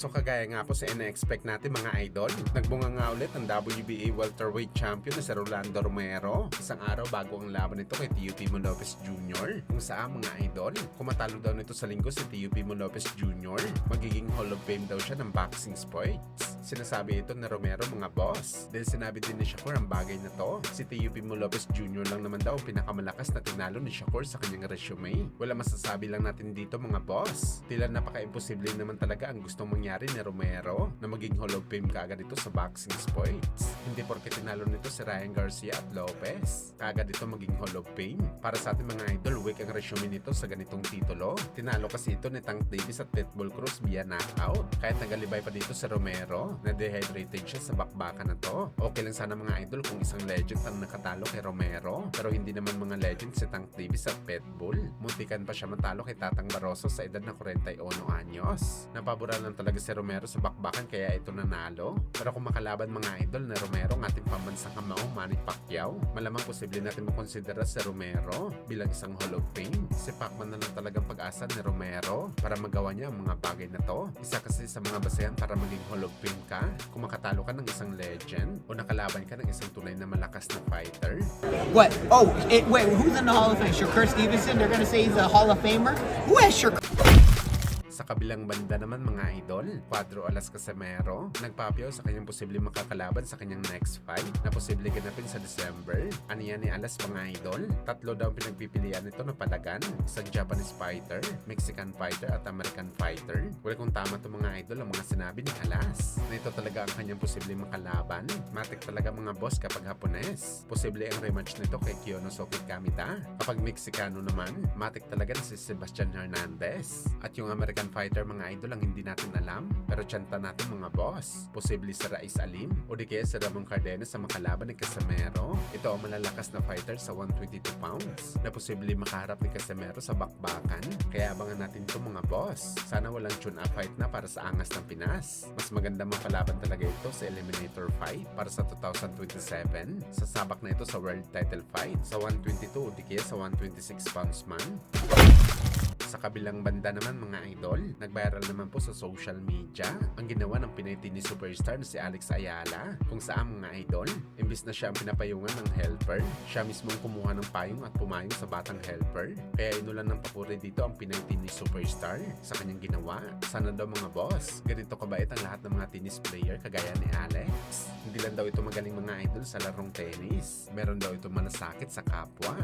So kagaya nga po sa ina-expect natin mga idol, nagbunga nga ulit ang WBA welterweight champion na si Rolando Romero. Isang araw bago ang laban nito kay Teofimo Lopez Jr. Kung saan mga idol, kung matalo daw nito sa linggo si Teofimo Lopez Jr., magiging Hall of Fame daw siya ng boxing sports. Sinasabi ito na Romero mga boss. Dahil sinabi din ni Shakur ang bagay na to. Si Teofimo Lopez Jr. lang naman daw ang pinakamalakas na tinalo ni Shakur sa kanyang resume. Wala masasabi lang natin dito mga boss. Tila napaka-imposible naman talaga ang gustong mangyari ni Romero na maging Hall of Fame kaagad ito sa boxing sports. Hindi porke tinalo nito si Ryan Garcia at Lopez, kaagad ito maging Hall of Fame. Para sa ating mga idol, weak ang resume nito sa ganitong titulo. Tinalo kasi ito ni Tank Davis at Pitbull Cruz via knockout. Kahit nagalibay pa dito si Romero, na-dehydrated siya sa bakbakan na to. Okay lang sana mga idol kung isang legend ang nakatalo kay Romero, pero hindi naman mga legend si Tank Davis at Pitbull. Muntikan pa siya matalo kay Tatang Barroso sa edad na 41 anyos. Napaboran lang talaga si Romero sa bakbakan kaya ito nanalo. Pero kung makalaban mga idol na Romero ng ating pambansang kamaong Manny Pacquiao, malamang posible natin makonsidera si Romero bilang isang Hall of Fame. Si Pacman na lang talagang pag-asa ni Romero para magawa niya ang mga bagay na to. Isa kasi sa mga basehan para maging Hall of Fame ka, kung makatalo ka ng isang legend o nakalaban ka ng isang tunay na malakas na fighter. What? Oh, wait, who's in the Hall of Fame? Shakur Stevenson? They're gonna say he's a Hall of Famer? Who has Shakur? Sa kabilang banda naman mga idol, Cuadro Alas Casimero, nagpapiyaw sa kanyang posibleng makakalaban sa kanyang next fight na posibleng ganapin sa December. Ano yan ni Alas mga idol? Tatlo daw pinagpipilian nito na palagan, isang Japanese fighter, Mexican fighter at American fighter. Well kung tama to mga idol ang mga sinabi ni Alas, na ito talaga ang kanyang posibleng makalaban. Matik talaga mga boss kapag Hapones. Posible ang rematch nito kay Kiyonosuke Kamita. Kapag Mexicano naman, matik talaga na si Sebastian Hernandez. At yung American fighter mga idol ang hindi natin alam, pero tiyanta natin mga boss. Posible si Raiz Alim o di kaya si Ramon Cardenas sa makalaban ni Casimero. Ito ang malalakas na fighter sa 122 pounds na posible makaharap ni Casimero sa bakbakan. Kaya abangan natin ito mga boss. Sana walang tune-up fight na para sa angas ng Pinas. Mas maganda makalaban talaga ito sa eliminator fight para sa 2027. Sasabak na ito sa world title fight sa 122 o di kaya sa 126 pounds man. Sa kabilang banda naman mga idol, nag-viral naman po sa social media ang ginawa ng Pinay tennis superstar na si Alex Ayala, kung saan mga idol, imbis na siya ang pinapayungan ng helper, siya mismo ang kumuha ng payong at pumayong sa batang helper. Kaya inulan ng papuri dito ang Pinay tennis superstar sa kanyang ginawa. Sana daw mga boss, ganito kabait ang lahat ng mga tennis player kagaya ni Alex. Hindi lang daw ito magaling mga idol sa larong tennis, meron daw ito malasakit sa kapwa.